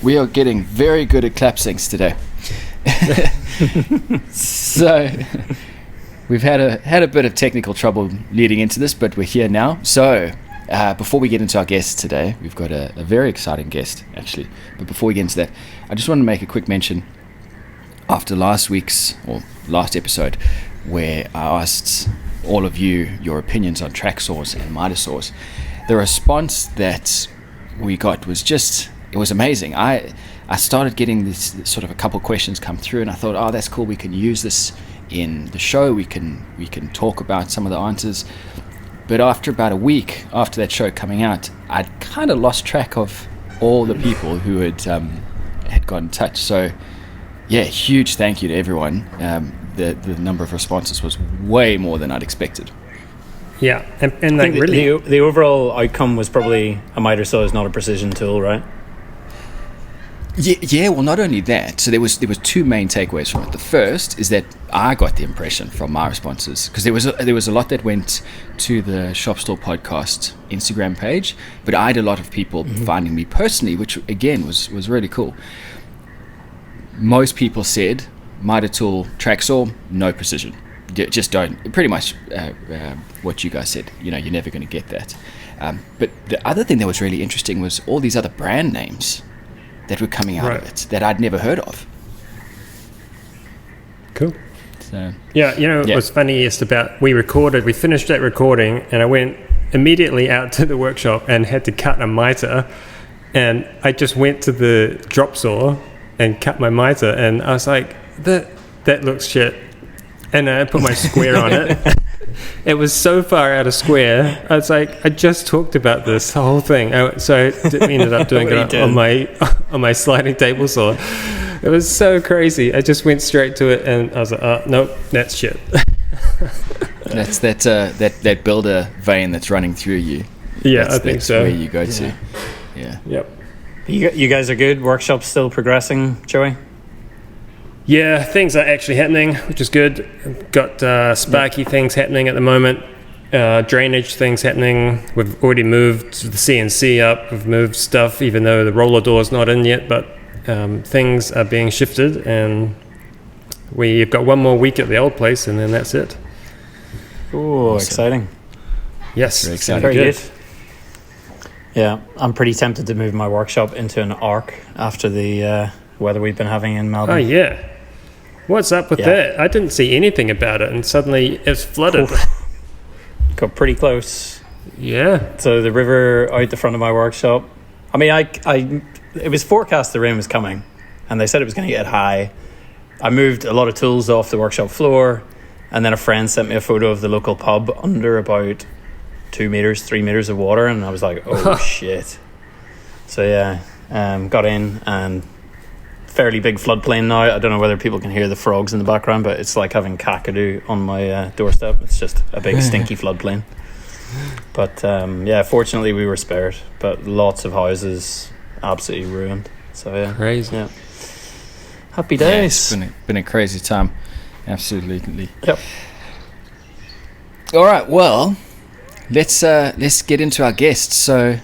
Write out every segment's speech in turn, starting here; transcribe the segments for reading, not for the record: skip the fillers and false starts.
We are getting very good at clap syncs today. So we've had a bit of technical trouble leading into this, but we're here now. So before we get into our guests today, we've got a very exciting guest, actually. But before we get into that, I just want to make a quick mention. After last episode, where I asked all of you your opinions on track saws and miter saws, the response that we got was it was amazing. I started getting this sort of a couple questions come through, and I thought, oh, that's cool. We can use this in the show. We can talk about some of the answers. But after about a week after that show coming out, I'd kind of lost track of all the people who had got in touch. So yeah, huge thank you to everyone. The number of responses was way more than I'd expected. Yeah, and like really, the overall outcome was probably a miter saw is not a precision tool, right? Yeah. Well, not only that. So there was two main takeaways from it. The first is that I got the impression from my responses, because there was a lot that went to the Shop Stool Podcast Instagram page, but I had a lot of people finding me personally, which again was really cool. Most people said miter tool, track saw, no precision. Just don't. Pretty much what you guys said. You're never going to get that. But the other thing that was really interesting was all these other brand names that were coming out of it that I'd never heard of. Cool. So yeah, what's funniest about we finished that recording, and I went immediately out to the workshop and had to cut a miter, and I just went to the drop saw and cut my miter, and I was like, that looks shit. And I put my square on it. It was so far out of square. I was like, I just talked about this whole thing. So we ended up doing it on my sliding table saw. It was so crazy. I just went straight to it, and I was like, oh, nope, that's shit. That's that builder vein that's running through you. Yeah, I think so. That's where you go to. Yeah. Yep. You guys are good? Workshop's still progressing, Joey? Yeah, things are actually happening, which is good. Got sparky things happening at the moment, drainage things happening. We've already moved the CNC up. We've moved stuff, even though the roller door's not in yet, but things are being shifted, and we've got one more week at the old place, and then that's it. Oh, awesome. Exciting. Yes, very exciting. Very good. Yeah, I'm pretty tempted to move my workshop into an ark after the weather we've been having in Melbourne. Oh, yeah. What's up with that? I didn't see anything about it, and suddenly it's flooded. Got pretty close. Yeah. So the river out the front of my workshop. I mean, it was forecast the rain was coming, and they said it was going to get high. I moved a lot of tools off the workshop floor, and then a friend sent me a photo of the local pub under about 3 meters of water, and I was like, oh shit. So yeah, got in, and fairly big floodplain now. I don't know whether people can hear the frogs in the background, but it's like having kakadu on my doorstep. It's just a big stinky floodplain. But yeah, fortunately we were spared, but lots of houses absolutely ruined. So yeah, crazy. Yeah, happy days. Yeah, it's been a crazy time. Absolutely. Yep. All right, well, let's get into our guests. So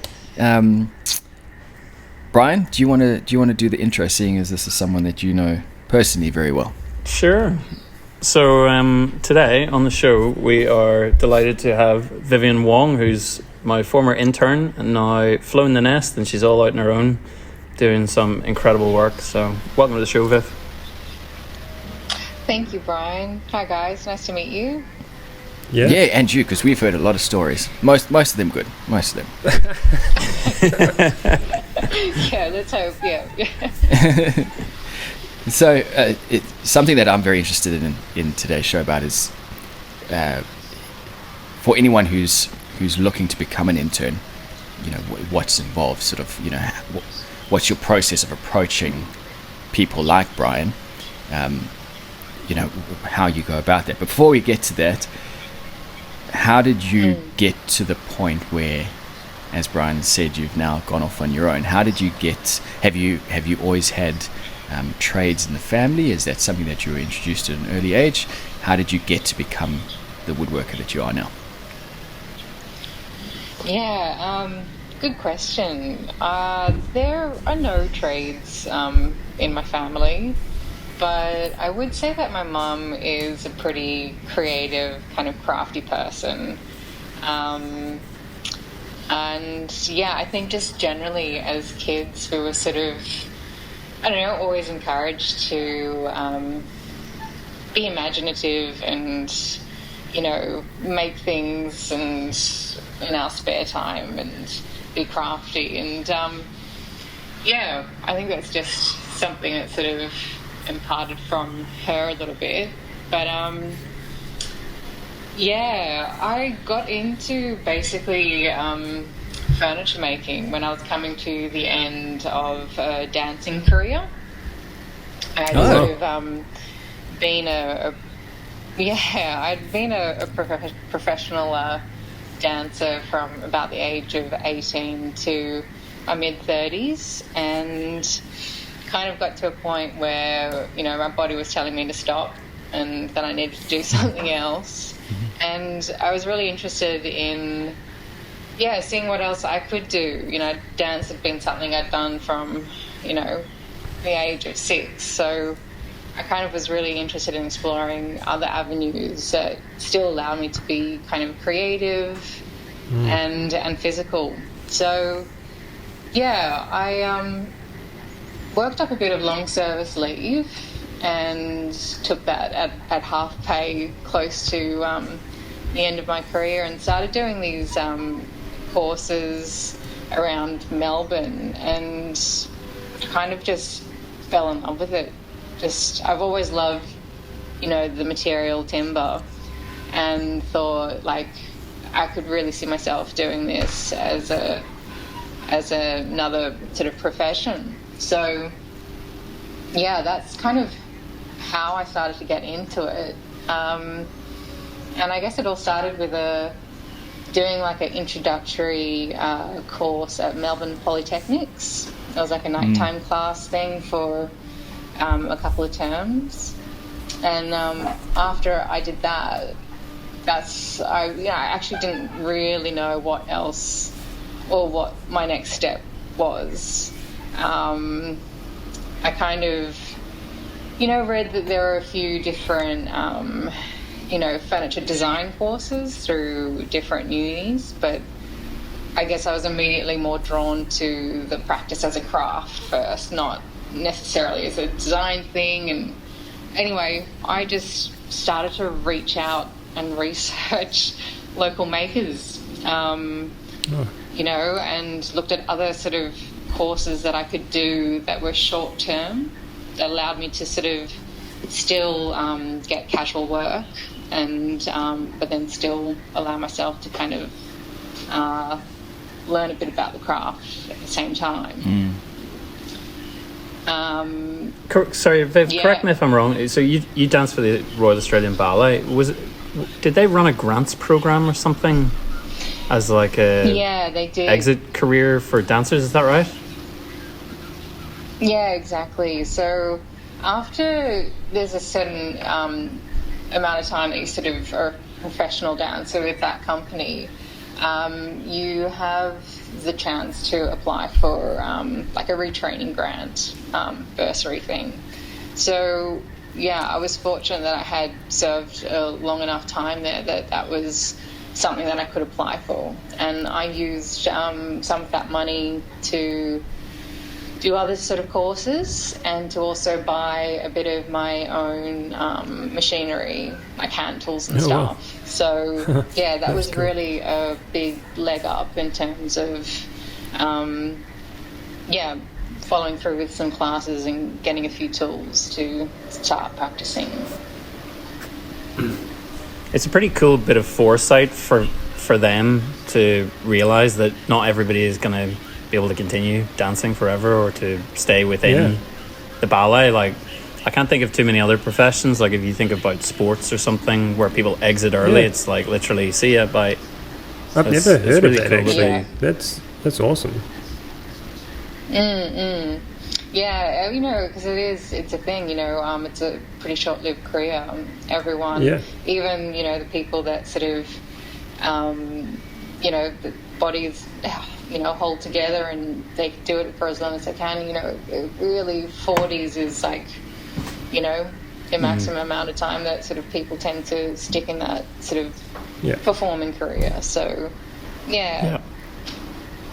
Bryan, do you want to do the intro, seeing as this is someone that you know personally very well? Sure. So today on the show we are delighted to have Vivienne Wong, who's my former intern and now flown the nest, and she's all out on her own doing some incredible work. So welcome to the show, Viv. Thank you, Bryan. Hi guys, nice to meet you. Yeah, and you, because we've heard a lot of stories. Most of them good. Most of them. Yeah, let's hope. Yeah. So something that I'm very interested in today's show about is for anyone who's looking to become an intern, what's involved, sort of, what's your process of approaching people like Bryan, how you go about that. But before we get to that, how did you get to the point where, as Bryan said, you've now gone off on your own? How did you get? Have you always had trades in the family? Is that something that you were introduced to at an early age? How did you get to become the woodworker that you are now? Yeah, Good question. There are no trades in my family, but I would say that my mum is a pretty creative, kind of crafty person. And yeah, I think just generally as kids we were sort of, I don't know, always encouraged to be imaginative and, you know, make things and in our spare time and be crafty. And yeah, I think that's just something that's sort of imparted from her a little bit. But yeah, I got into basically furniture making when I was coming to the end of a dancing career. I'd sort of been I'd been a professional dancer from about the age of 18 to my mid-30s, and kind of got to a point where, you know, my body was telling me to stop and that I needed to do something else. And I was really interested in, seeing what else I could do. You know, dance had been something I'd done from, you know, the age of 6. So I kind of was really interested in exploring other avenues that still allow me to be kind of creative and physical. So, yeah, I worked up a bit of long service leave and took that at half pay close to the end of my career, and started doing these courses around Melbourne, and kind of just fell in love with it. I've always loved, you know, the material timber, and thought like I could really see myself doing this as another sort of profession. So yeah, that's kind of how I started to get into it. And I guess it all started with doing like an introductory course at Melbourne Polytechnics. It was like a nighttime class thing for a couple of terms. And after I did that, I actually didn't really know what else or what my next step was. I kind of, you know, read that there are a few different, you know, furniture design courses through different unis, but I guess I was immediately more drawn to the practice as a craft first, not necessarily as a design thing. And anyway, I just started to reach out and research local makers, you know, and looked at other sort of courses that I could do that were short term, that allowed me to sort of still get casual work, and but then still allow myself to kind of learn a bit about the craft at the same time. Sorry, Viv, correct me if I'm wrong. So you danced for the Royal Australian Ballet. Did they run a grants program or something as like a they did. exit career for dancers? Is that right? Yeah, exactly. So after there's a certain amount of time that you sort of are a professional dancer with that company, you have the chance to apply for like a retraining grant bursary thing. So yeah, I was fortunate that I had served a long enough time there that was something that I could apply for, and I used some of that money to do other sort of courses, and to also buy a bit of my own machinery, like hand tools and stuff. Wow. So yeah, that was cool. Really a big leg up in terms of following through with some classes and getting a few tools to start practicing. It's a pretty cool bit of foresight for them to realise that not everybody is going to be able to continue dancing forever or to stay within the ballet. Like, I can't think of too many other professions. Like, if you think about sports or something where people exit early, it's like literally see ya, bye. I've never heard of that, actually. That's awesome. Yeah, you know, because it's a thing, you know, it's a pretty short-lived career. Everyone, even, you know, the people that sort of, you know, the bodies, hold together and they do it for as long as they can. Really 40s is like, the maximum amount of time that sort of people tend to stick in that sort of performing career. So, yeah.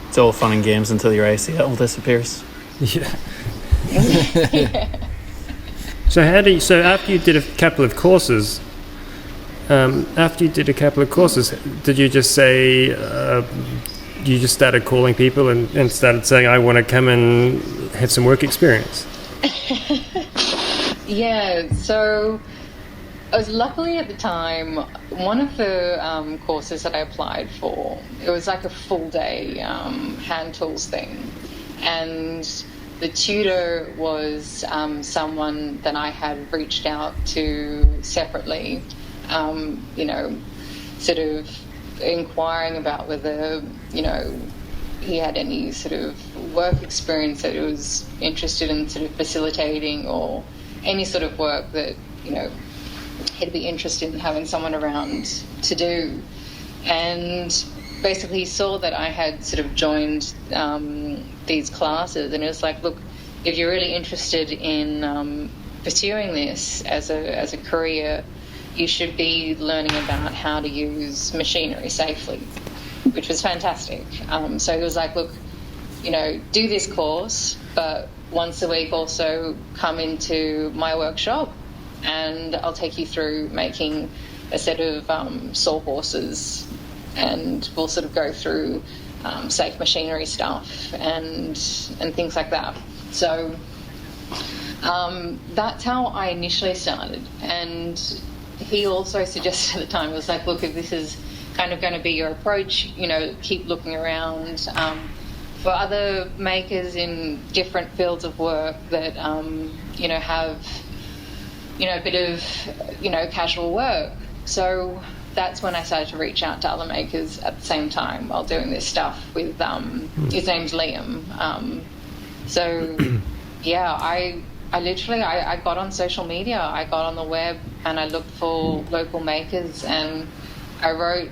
It's all fun and games until your ACL disappears. Yeah. So after you did a couple of courses, did you just say, you just started calling people and started saying, I want to come and have some work experience? Yeah, so I was luckily at the time, one of the courses that I applied for, it was like a full day hand tools thing. And the tutor was someone that I had reached out to separately, sort of inquiring about whether, he had any sort of work experience that he was interested in sort of facilitating, or any sort of work that, he'd be interested in having someone around to do. And basically he saw that I had sort of joined these classes, and it was like, look, if you're really interested in pursuing this as a career, you should be learning about how to use machinery safely, which was fantastic. So he was like, look, do this course, but once a week also come into my workshop and I'll take you through making a set of sawhorses, and we'll sort of go through safe machinery stuff and things like that. So that's how I initially started. And he also suggested at the time, it was like, look, if this is kind of going to be your approach, keep looking around for other makers in different fields of work that, have, a bit of, casual work. So that's when I started to reach out to other makers at the same time while doing this stuff with, his name's Liam. So, yeah, I literally got on social media, I got on the web, and I looked for local makers, and I wrote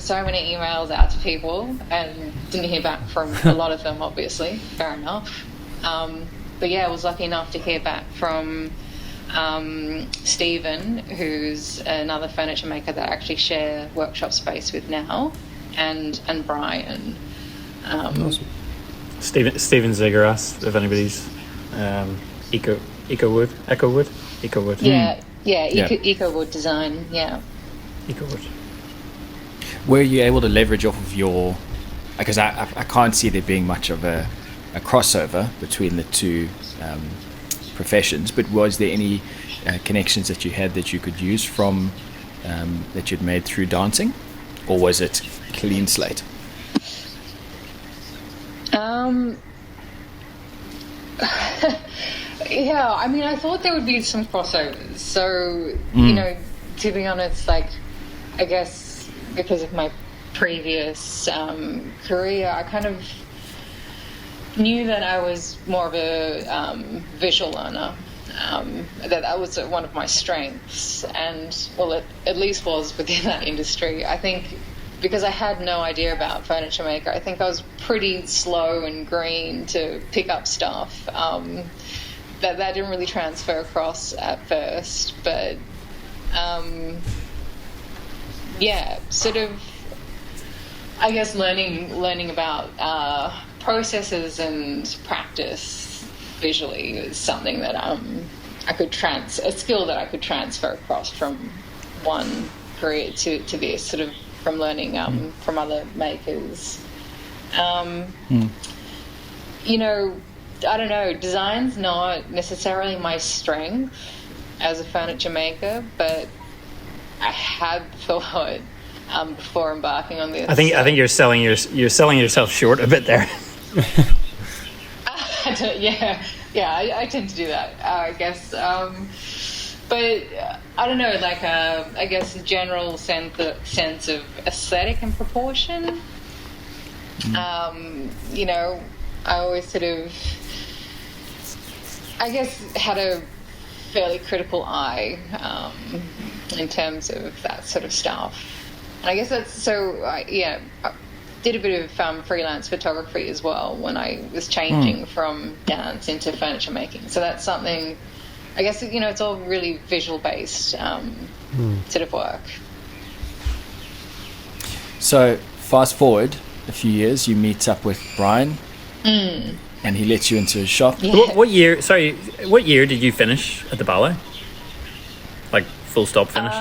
so many emails out to people and didn't hear back from a lot of them, obviously, fair enough. But yeah, I was lucky enough to hear back from Stephen, who's another furniture maker that I actually share workshop space with now, and Bryan. Awesome. Stephen Zigguras, if anybody's Eco Wood. Yeah, Eco Wood design. Yeah. Eco Wood. Were you able to leverage off of your? Because I can't see there being much of a crossover between the two professions, but was there any connections that you had that you could use from that you'd made through dancing, or was it clean slate? Yeah, I mean, I thought there would be some crossovers. So, to be honest, like, I guess because of my previous career, I kind of knew that I was more of a visual learner, that was one of my strengths, and, well, it at least was within that industry. I think because I had no idea about furniture maker, I think I was pretty slow and green to pick up stuff. That didn't really transfer across at first, but sort of, I guess learning about processes and practice visually is something that a skill that I could transfer across from one career to this, sort of from learning from other makers. I don't know, design's not necessarily my strength as a furniture maker, but I had thought before embarking on this. I think you're selling yourself short a bit there. I tend to do that, I guess. But I don't know, like I guess a general sense of aesthetic and proportion. I always sort of, I guess, had a fairly critical eye in terms of that sort of stuff. And I guess that's so. did a bit of freelance photography as well when I was changing from dance into furniture making. So that's something, I guess, it's all really visual based sort of work. So fast forward a few years, you meet up with Bryan, and he lets you into his shop. Yeah. What year? Sorry, what year did you finish at the ballet? Like full stop finish?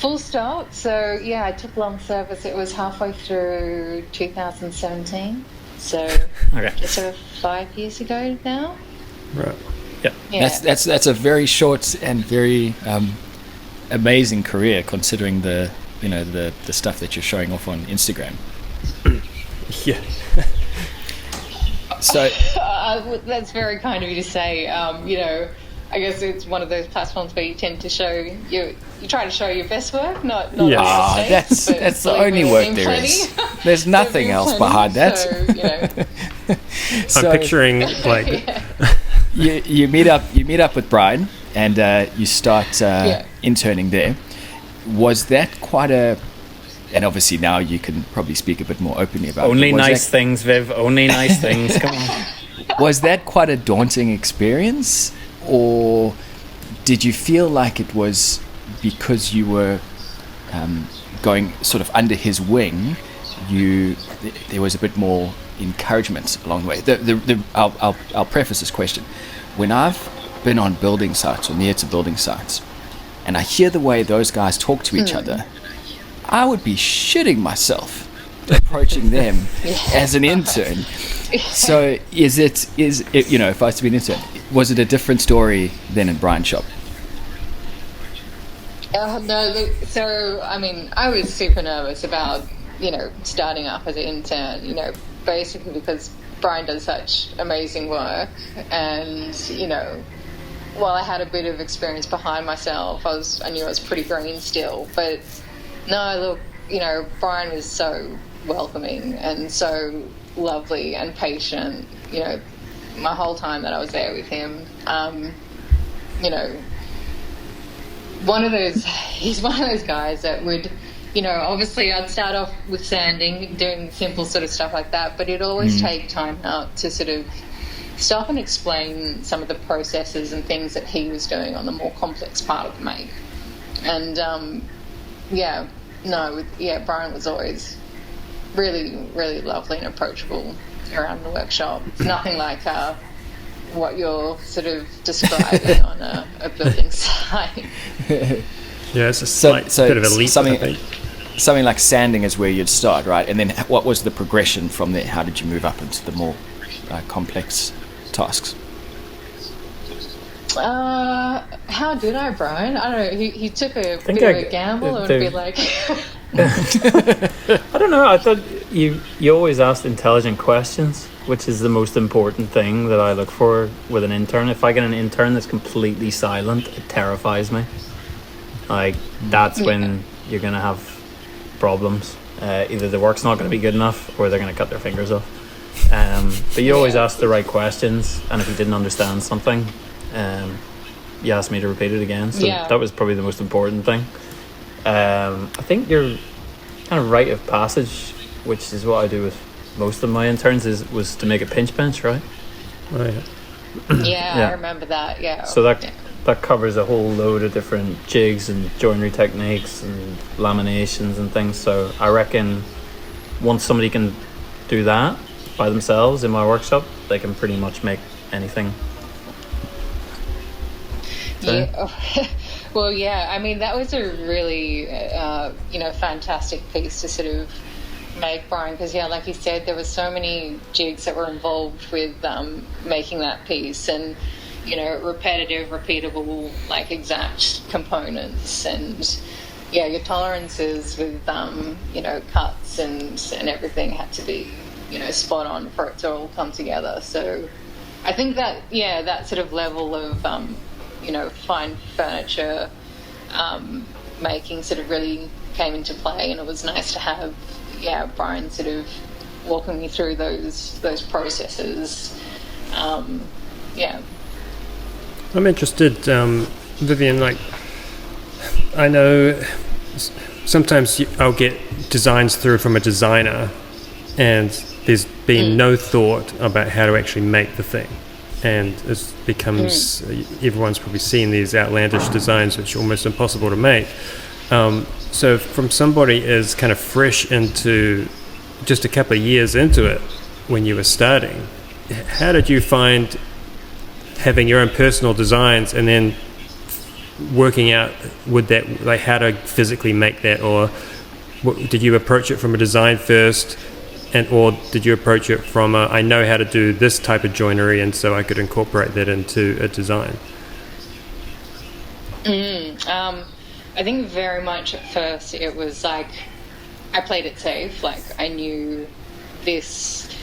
Full stop. So yeah, I took long service. It was halfway through 2017. So Okay. just over 5 years ago now. Right. Yeah. That's a very short and very amazing career, considering the stuff that you're showing off on Instagram. Yeah. So That's very kind of you to say. I guess it's one of those platforms where you tend to show you try to show your best work, not Yeah. Ah, your mistakes, but that's the believe only me, work there've there been is. plenty. There's nothing There've been else plenty, behind that. So, I'm picturing like you meet up with Bryan, and you start interning there. Was that quite a? And obviously now you can probably speak a bit more openly about Only it. nice things, Viv. Only nice things. Come on. Was that quite a daunting experience, or did you feel like it was because you were going sort of under his wing? There was a bit more encouragement along the way. I'll preface this question. When I've been on building sites or near to building sites, and I hear the way those guys talk to each other, I would be shitting myself approaching them as an intern. So is it if I was to be an intern, was it a different story than in Bryan's shop? No, look, so I mean, I was super nervous about starting up as an intern. Basically because Bryan does such amazing work, and while I had a bit of experience behind myself, I knew I was pretty green still. But no, look, Bryan was so welcoming and so lovely and patient. My whole time that I was there with him, he's one of those guys that would, obviously I'd start off with sanding, doing simple sort of stuff like that, but it'd always take time out to sort of stop and explain some of the processes and things that he was doing on the more complex part of the make. And Bryan was always really, really lovely and approachable around the workshop. It's nothing like what you're sort of describing on a building site. yeah, it's a slight bit of a leap. I think. Something like sanding is where you'd start, right? And then what was the progression from there? How did you move up into the more complex tasks? How did I, Bryan? I don't know. He took a bit of a gamble and would be like... I don't know. I thought you always asked intelligent questions, which is the most important thing that I look for with an intern. If I get an intern that's completely silent, it terrifies me. Like, that's when you're going to have problems. Either the work's not going to be good enough or they're going to cut their fingers off. But you always ask the right questions, and if you didn't understand something, you asked me to repeat it again. So that was probably the most important thing. I think you're kind of rite of passage, which is what I do with most of my interns, was to make a pinch bench, right? Oh, yeah. Yeah, I remember that. Yeah. So that covers a whole load of different jigs and joinery techniques and laminations and things. So I reckon once somebody can do that by themselves in my workshop, they can pretty much make anything. So. Yeah. Well, yeah. I mean, that was a really, fantastic piece to sort of make, Bryan, because like you said, there were so many jigs that were involved with making that piece, and repetitive, repeatable, like exact components, and your tolerances with cuts and everything had to be spot on for it to all come together. So I think that that sort of level of fine furniture making sort of really came into play, and it was nice to have Bryan sort of walking me through those processes. I'm interested, Vivienne, like, I know sometimes I'll get designs through from a designer, and there's been no thought about how to actually make the thing. And it becomes, everyone's probably seen these outlandish designs which are almost impossible to make. So from somebody is kind of fresh into just a couple of years into it when you were starting, how did you find having your own personal designs and then working out with that, like how to physically make that? Or did you approach it from a design first, or did you approach it from I know how to do this type of joinery and so I could incorporate that into a design? I think very much at first it was like I played it safe. Like I knew this,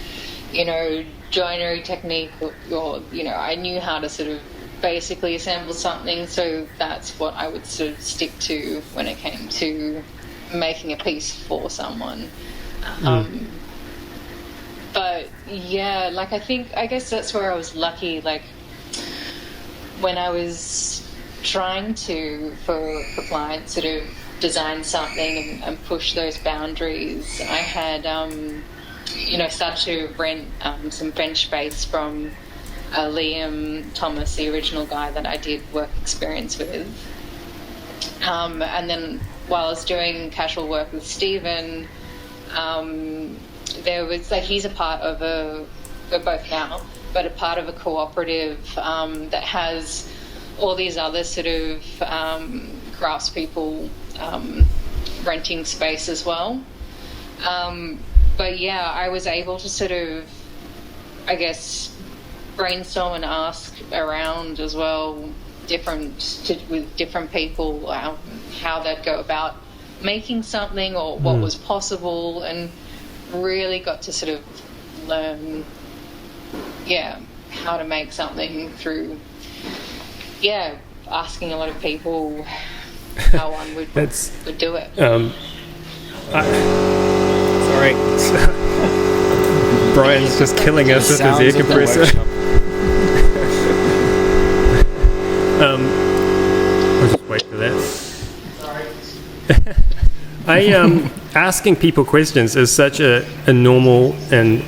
joinery technique, or I knew how to sort of basically assemble something. So that's what I would sort of stick to when it came to making a piece for someone. But yeah, like I guess that's where I was lucky. Like when I was trying to, for clients, sort of design something and push those boundaries, I had, started to rent some bench space from Liam Thomas, the original guy that I did work experience with. And then while I was doing casual work with Stephen, there was, like, he's a part of we're both now, but a part of a cooperative that has all these other sort of craftspeople renting space as well. But yeah, I was able to sort of, I guess, brainstorm and ask around as well, with different people, how they'd go about making something or what was possible, and really got to sort of learn, how to make something through, asking a lot of people how one would do it. Sorry. Brian's just killing us with his air compressor. I'll just wait for that. Sorry. Asking people questions is such a normal and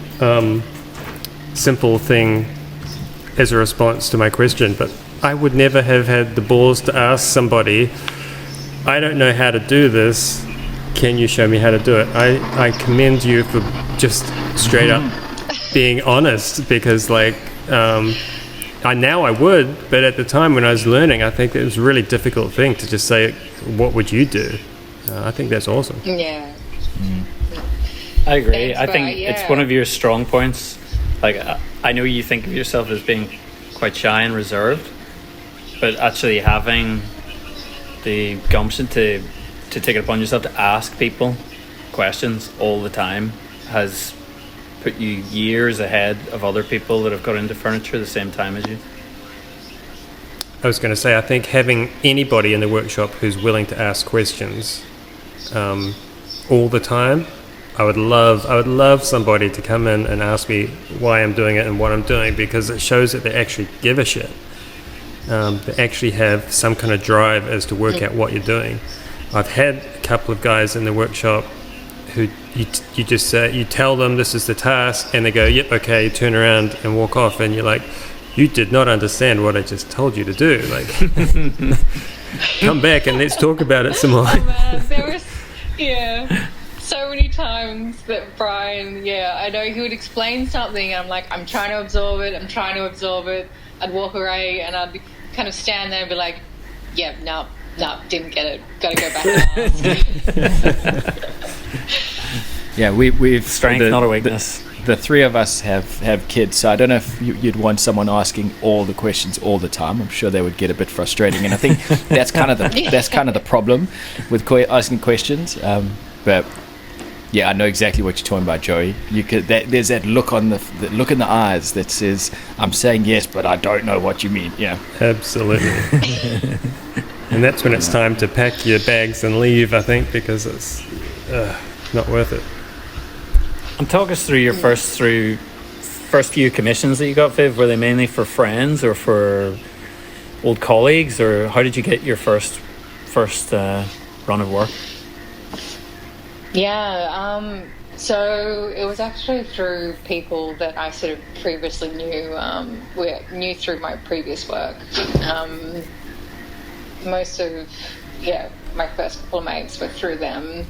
simple thing as a response to my question, but I would never have had the balls to ask somebody, I don't know how to do this, can you show me how to do it? I commend you for just straight up being honest, because I would, but at the time when I was learning, I think it was a really difficult thing to just say, what would you do? I think that's awesome. Yeah. I agree. Thanks, I think it's one of your strong points. Like, I know you think of yourself as being quite shy and reserved, but actually having the gumption to take it upon yourself to ask people questions all the time has put you years ahead of other people that have got into furniture the same time as you. I was going to say, I think having anybody in the workshop who's willing to ask questions all the time, I would love somebody to come in and ask me why I'm doing it and what I'm doing, because it shows that they actually give a shit. They actually have some kind of drive as to work out what you're doing. I've had a couple of guys in the workshop who you just say, you tell them this is the task, and they go, yep, okay, turn around and walk off, and you're like, you did not understand what I just told you to do. Like, come back and let's talk about it some more. Oh man, there was, so many times that Brian, I know he would explain something, and I'm like, I'm trying to absorb it. I'd walk away and I'd kind of stand there and be like, no, didn't get it. Got to go back and ask. We've strength, not a weakness. The three of us have kids, so I don't know if you'd want someone asking all the questions all the time. I'm sure they would get a bit frustrating, and I think that's kind of the problem with asking questions. But I know exactly what you're talking about, Joey. There's that look on the look in the eyes that says, "I'm saying yes, but I don't know what you mean." Yeah, absolutely. And that's when it's time to pack your bags and leave, I think, because it's not worth it. And talk us through your first few commissions that you got, Viv. Were they mainly for friends or for old colleagues, or how did you get your first run of work? Yeah, so it was actually through people that I sort of previously knew through my previous work. Most of, my first couple of mates were through them,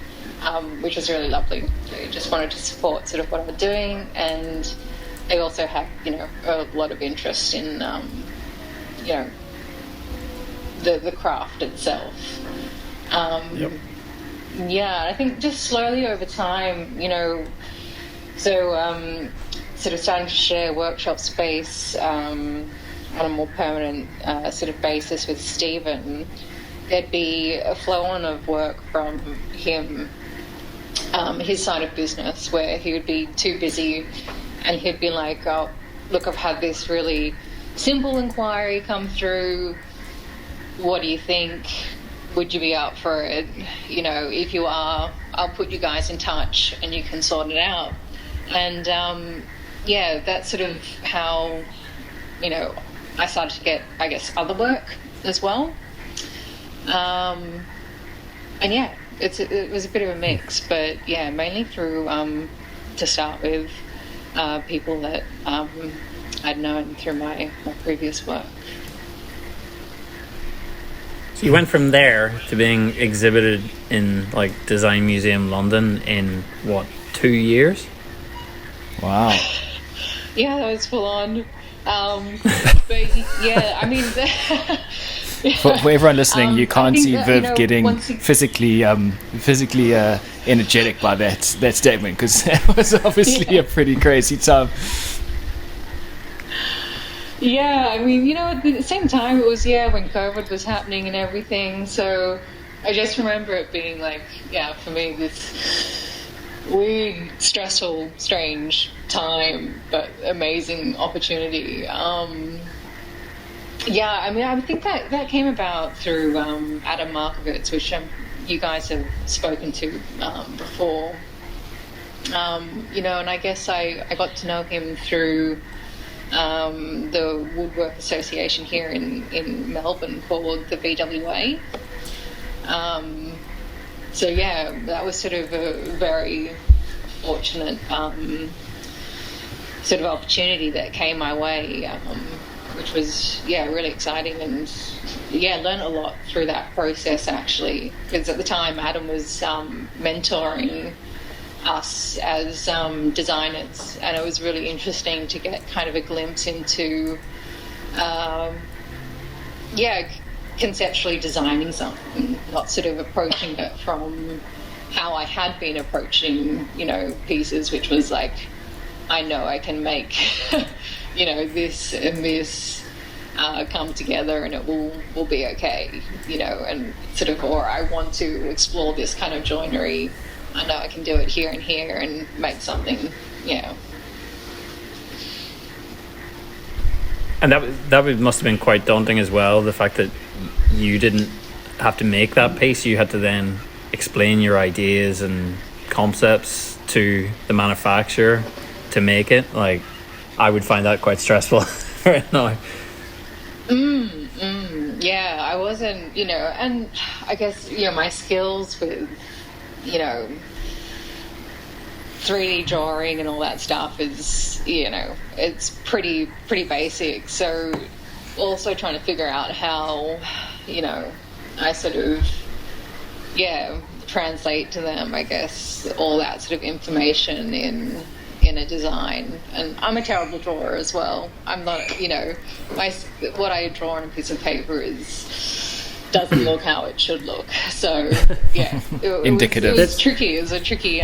which was really lovely. They just wanted to support sort of what I'm doing, and they also had, a lot of interest in, the craft itself. Yep. Yeah, I think just slowly over time, so sort of starting to share workshop space on a more permanent sort of basis with Stephen, there'd be a flow-on of work from him, his side of business, where he would be too busy and he'd be like, oh, look, I've had this really simple inquiry come through. What do you think? Would you be up for it? If you are, I'll put you guys in touch and you can sort it out. And that's sort of how, I started to get, I guess, other work as well. And it was a bit of a mix, but mainly through, to start with, people that I'd known through my previous work. So you went from there to being exhibited in Design Museum London in 2 years? Wow. Yeah, that was full on. But yeah, I mean, For everyone listening, you can't see Viv getting physically energetic by that statement, because that was obviously a pretty crazy time. Yeah, I mean, at the same time, it was, when COVID was happening and everything, so I just remember it being for me, this weird, stressful, strange time, but amazing opportunity. I think that came about through Adam Markovitz, which you guys have spoken to before. And I guess I got to know him through the Woodwork Association here in Melbourne called the VWA. That was sort of a very fortunate sort of opportunity that came my way, which was really exciting, and learned a lot through that process actually, because at the time Adam was mentoring us as designers, and it was really interesting to get kind of a glimpse into conceptually designing something, not sort of approaching it from how I had been approaching pieces, which was like, I know I can make this and this come together and it will be okay, and sort of, or I want to explore this kind of joinery, I know I can do it here and here and make something, And that must have been quite daunting as well, the fact that you didn't have to make that piece, you had to then explain your ideas and concepts to the manufacturer to make it. I would find that quite stressful right now. Yeah, I wasn't, and I guess, my skills with 3D drawing and all that stuff is, it's pretty basic. So also trying to figure out how, I sort of, translate to them, I guess, all that sort of information in a design. And I'm a terrible drawer as well. I'm not, what I draw on a piece of paper doesn't look how it should look. So Indicative. It was tricky. It was a tricky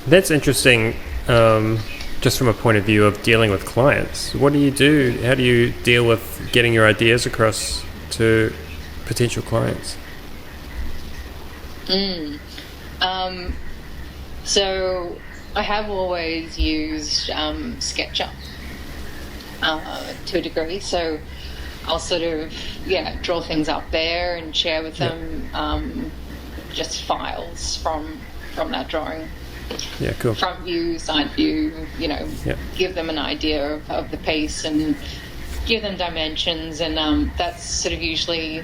That's interesting, just from a point of view of dealing with clients. What do you do? How do you deal with getting your ideas across to potential clients? So I have always used SketchUp to a degree. So I'll sort of draw things up there and share with them just files from that drawing. Yeah, cool. Front view, side view, give them an idea of the piece and give them dimensions, and that's sort of usually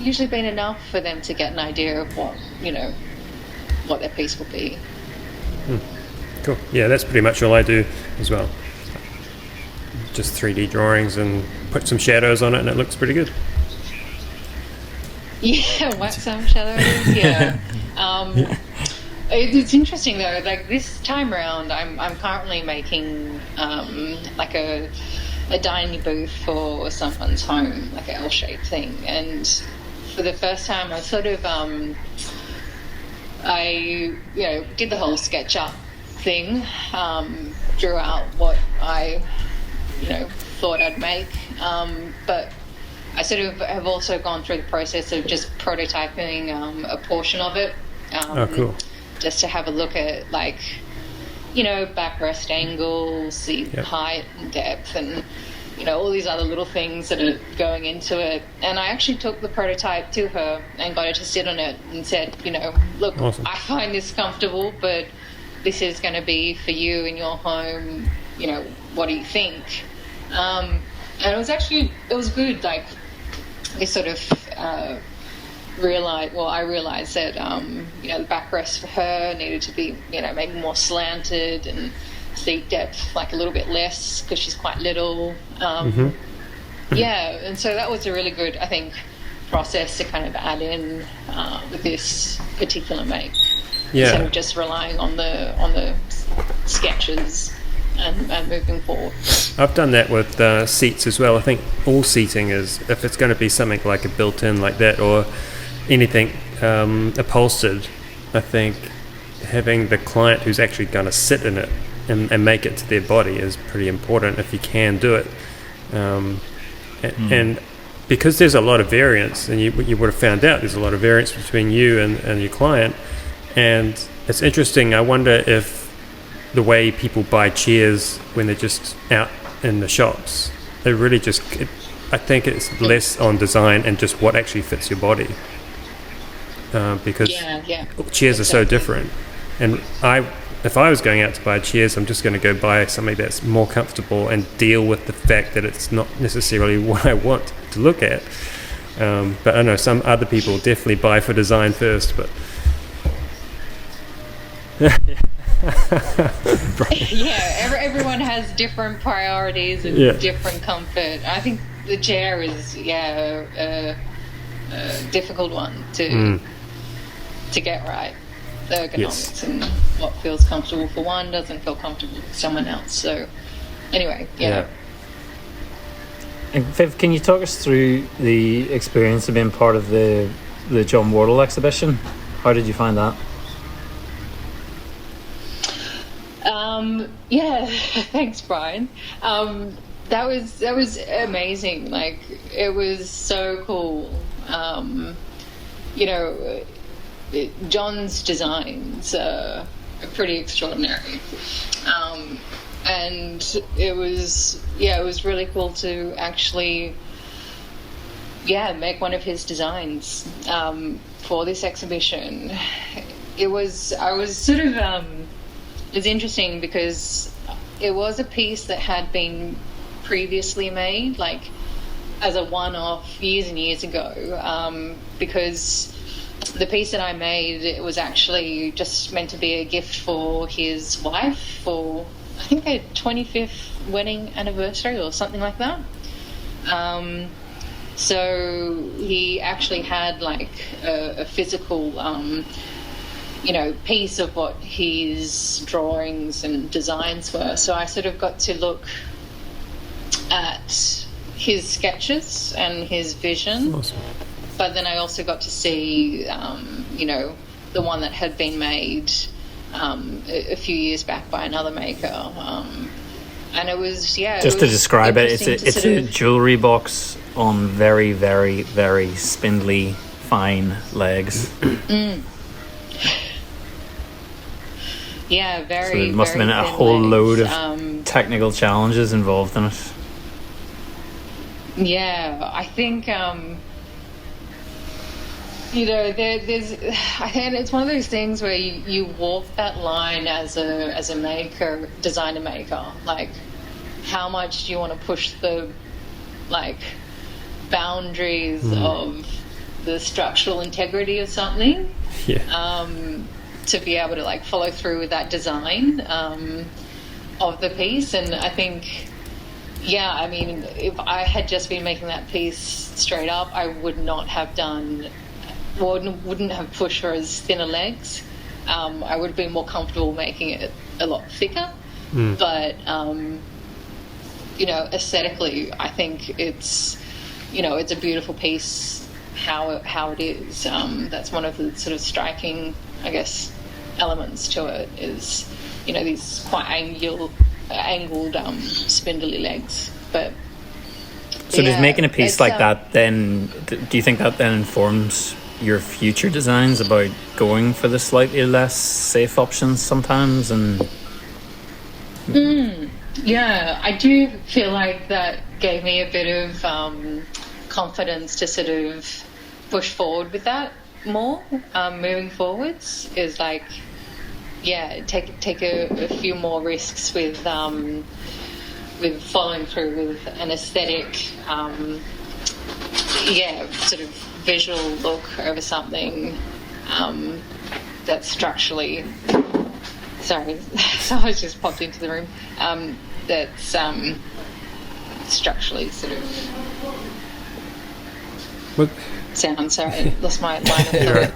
usually been enough for them to get an idea of what their piece will be. Cool. Yeah, that's pretty much all I do as well. Just 3D drawings and put some shadows on it, and it looks pretty good. Yeah, wax some shadows. Yeah. It's interesting though. Like this time around, I'm currently making like a dining booth for someone's home, like an L-shaped thing. And for the first time, I sort of I did the whole SketchUp thing, drew out what I thought I'd make, but I sort of have also gone through the process of just prototyping a portion of it. Cool. Just to have a look at backrest angles, the height and depth, and all these other little things that are going into it. And I actually took the prototype to her and got her to sit on it and said, look, awesome. I find this comfortable, but this is going to be for you in your home. What do you think? And it was good. Like, we sort of I realized that the backrest for her needed to be maybe more slanted, and seat depth like a little bit less because she's quite little. Yeah, and so that was a really good, I think, process to kind of add in with this particular make. Instead of just relying on the sketches and moving forward. I've done that with seats as well. I think all seating is, if it's going to be something like a built-in like that or anything upholstered, I think having the client who's actually going to sit in it and make it to their body is pretty important if you can do it. And because there's a lot of variance, and you would have found out there's a lot of variance between you and your client, and it's interesting. I wonder if the way people buy chairs when they're just out in the shops, they really just, I think it's less on design and just what actually fits your body, because chairs are so different. And if I was going out to buy chairs, I'm just going to go buy something that's more comfortable and deal with the fact that it's not necessarily what I want to look at. But I know some other people definitely buy for design first, but everyone has different priorities and different comfort. I think the chair is a difficult one to get right. The ergonomics and what feels comfortable for one doesn't feel comfortable for someone else. So anyway, And Viv, can you talk us through the experience of being part of the John Wardle exhibition? How did you find that? Thanks, Bryan. That was amazing. Like, it was so cool. John's designs are pretty extraordinary, and it was really cool to actually make one of his designs for this exhibition. It was interesting because it was a piece that had been previously made, like as a one-off years and years ago, because the piece that I made, it was actually just meant to be a gift for his wife for, I think, their 25th wedding anniversary or something like that. So he actually had like a physical piece of what his drawings and designs were. So I sort of got to look at his sketches and his vision. Awesome. But then I also got to see, the one that had been made a few years back by another maker. And it was, Just to describe it, it's a jewellery box on very, very, very spindly, fine legs. Yeah, very. So there must have been a whole load of technical challenges involved in it. Yeah, I think there's. I think it's one of those things where you walk that line as a maker, designer maker. Like, how much do you want to push the boundaries of the structural integrity of something. Yeah. To be able to like follow through with that design of the piece. And I think, yeah, I mean, if I had just been making that piece straight up, I would not have wouldn't have pushed for as thinner legs. I would have been more comfortable making it a lot thicker. But aesthetically, I think it's a beautiful piece how it is. That's one of the sort of striking, I guess, elements to it is, these quite angled spindly legs. But so does making a piece like that then, do you think that then informs your future designs about going for the slightly less safe options sometimes? And yeah, I do feel like that gave me a bit of confidence to sort of push forward with that more. Moving forwards is like, yeah, take a few more risks with following through with an aesthetic, sort of visual look over something that's structurally. Sorry, someone's just popped into the room. That's structurally sort of. What? Sound. Sorry, lost my line of thought.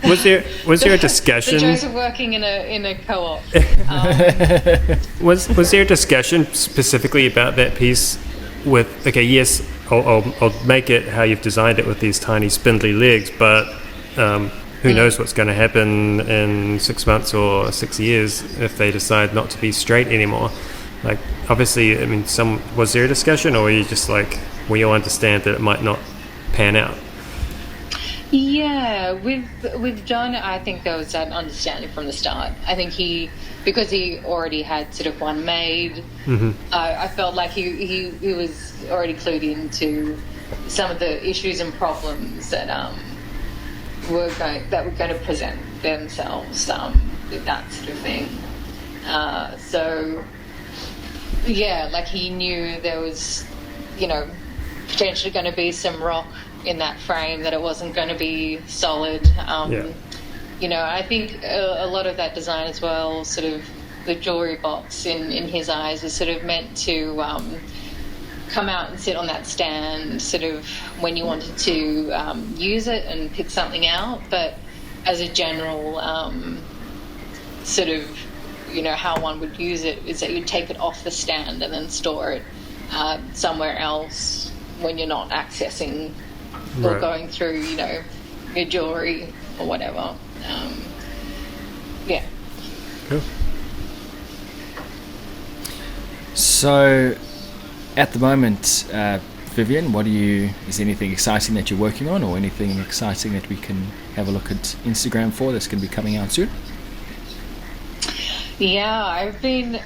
Was there a discussion? The joys of working in a co-op. Was there a discussion specifically about that piece? With yes, I'll make it how you've designed it with these tiny spindly legs, but who knows what's going to happen in 6 months or 6 years if they decide not to be straight anymore? Like, obviously, I mean, was there a discussion, or were you just like, we all understand that it might not pan out? Yeah, with John, I think there was that understanding from the start. I think because he already had sort of one made, I felt like he was already clued into some of the issues and problems that were going to present themselves with that sort of thing. So yeah, like he knew there was, potentially going to be some rock in that frame, that it wasn't going to be solid. I think a lot of that design as well, sort of the jewelry box in his eyes, was sort of meant to come out and sit on that stand sort of when you wanted to use it and pick something out. But as a general sort of, how one would use it is that you'd take it off the stand and then store it somewhere else when you're not accessing or going through, your jewelry or whatever. Yeah. Cool. So, at the moment, Vivienne, is there anything exciting that you're working on, or anything exciting that we can have a look at Instagram for that's going to be coming out soon? Yeah, I've been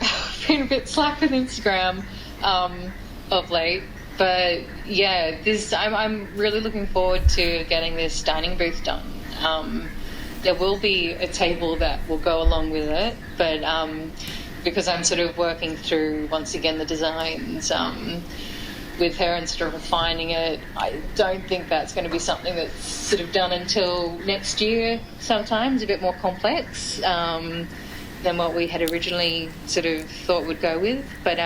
a bit slack with Instagram of late, but yeah, I'm really looking forward to getting this dining booth done. There will be a table that will go along with it, but because I'm sort of working through once again the designs with her and sort of refining it, I don't think that's going to be something that's sort of done until next year. Sometimes a bit more complex than what we had originally sort of thought would go with. But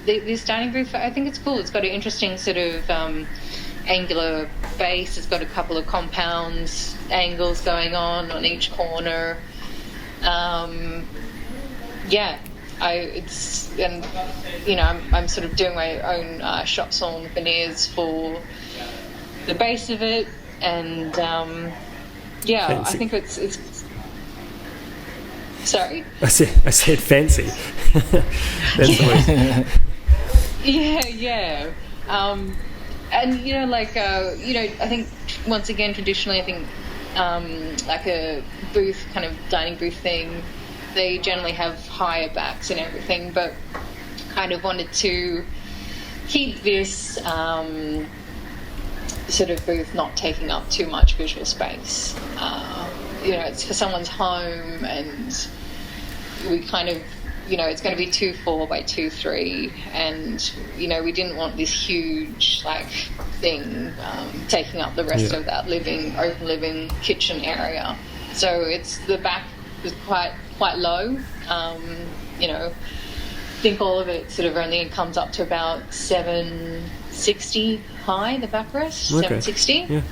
this dining booth, I think it's cool. It's got an interesting sort of angular base. It's got a couple of compounds angles going on each corner. I'm sort of doing my own shop sawn veneers for the base of it, and Fancy. I think it's. Sorry. I said fancy. That's the way. Yeah. And I think once again traditionally, I think like a booth kind of dining booth thing, they generally have higher backs and everything, but kind of wanted to keep this sort of booth not taking up too much visual space. It's for someone's home, and we kind of, it's going to be 2.4 by 2.3, and we didn't want this huge thing, taking up the rest of that open living kitchen area. So the back is quite low. You know, I think all of it sort of only comes up to about 760 high, the backrest, 760. Yeah.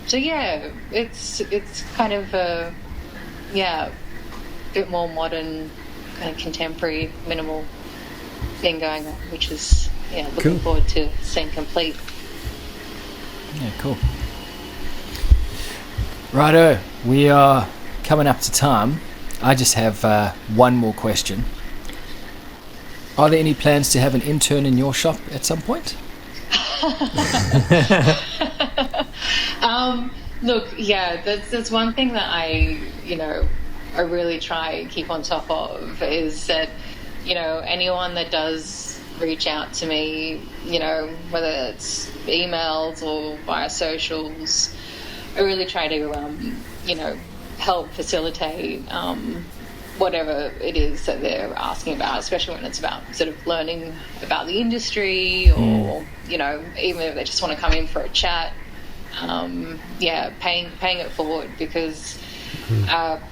So yeah, it's kind of a bit more modern, kind of contemporary, minimal thing going on, which is looking forward to seeing complete. Yeah, cool. Righto, we are coming up to time. I just have one more question. Are there any plans to have an intern in your shop at some point? Look, yeah, that's one thing that I really try and keep on top of, is that, anyone that does reach out to me, whether it's emails or via socials, I really try to, help facilitate whatever it is that they're asking about, especially when it's about sort of learning about the industry or, even if they just want to come in for a chat, paying it forward, because, I've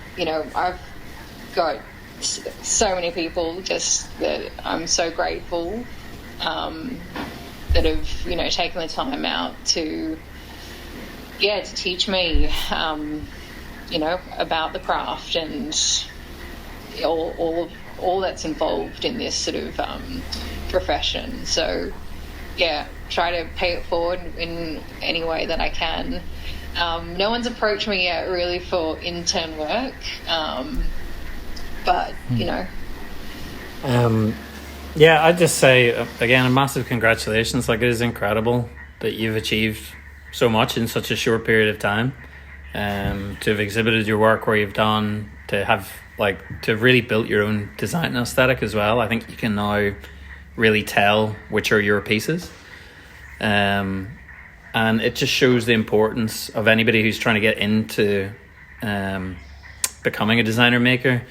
got so many people just that I'm so grateful that have, taken the time out to teach me, about the craft and all that's involved in this sort of profession. So, try to pay it forward in any way that I can. No one's approached me yet really for intern work, but, I'd just say, again, a massive congratulations. Like, it is incredible that you've achieved so much in such a short period of time. To have exhibited your work where you've done, to have really built your own design aesthetic as well. I think you can now really tell which are your pieces. And it just shows the importance of anybody who's trying to get into becoming a designer maker,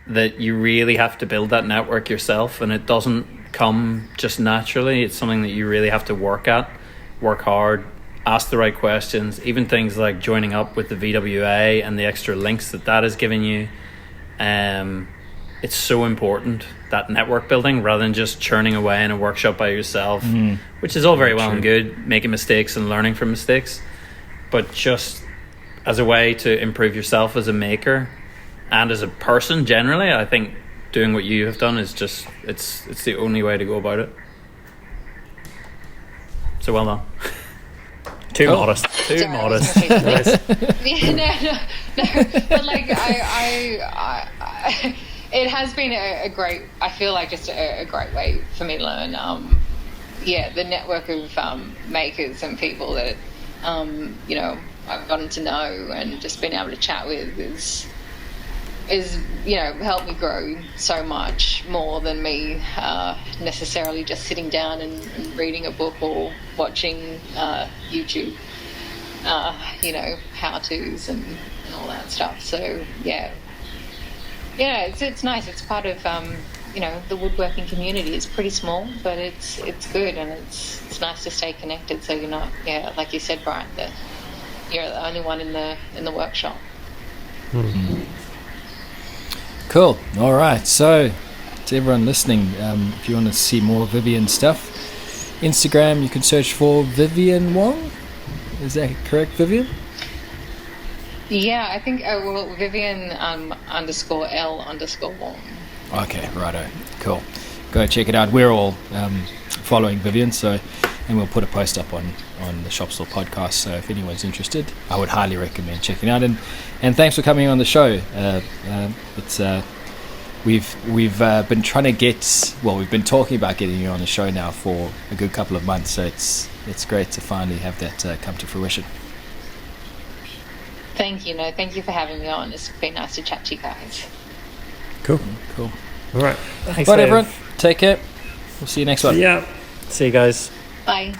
that you really have to build that network yourself, and it doesn't come just naturally. It's something that you really have to work hard, ask the right questions, even things like joining up with the VWA and the extra links that has given you. It's so important, that network building, rather than just churning away in a workshop by yourself, which is all very well and good, making mistakes and learning from mistakes, but just as a way to improve yourself as a maker and as a person generally, I think doing what you have done is just, it's the only way to go about it. So well done. Too modest. Sorry, modest. Nice. No. But I it has been a great, I feel like just a great way for me to learn. The network of makers and people that, I've gotten to know and just been able to chat with is helped me grow so much more than me necessarily just sitting down and reading a book or watching YouTube, how-tos and all that stuff. So it's nice. It's part of the woodworking community. It's pretty small, but it's good, and it's nice to stay connected. So you're not, like you said, Bryan, that you're the only one in the workshop. Mm-hmm. Cool. All right. So, to everyone listening, if you want to see more Vivienne stuff, Instagram, you can search for Vivienne Wong. Is that correct, Vivienne? Yeah, I think Vivienne _L_Wong. Okay, righto. Cool. Go check it out. We're all following Vivienne, and we'll put a post up on the Shop Stool Podcast. So if anyone's interested, I would highly recommend checking it out. And thanks for coming on the show. We've been trying to we've been talking about getting you on the show now for a good couple of months. So it's great to finally have that come to fruition. Thank you. Thank you for having me on. It's been nice to chat to you guys. Cool. All right. Thanks, Bye, everyone. Take care. We'll see you next one. Yeah. See you guys. Bye.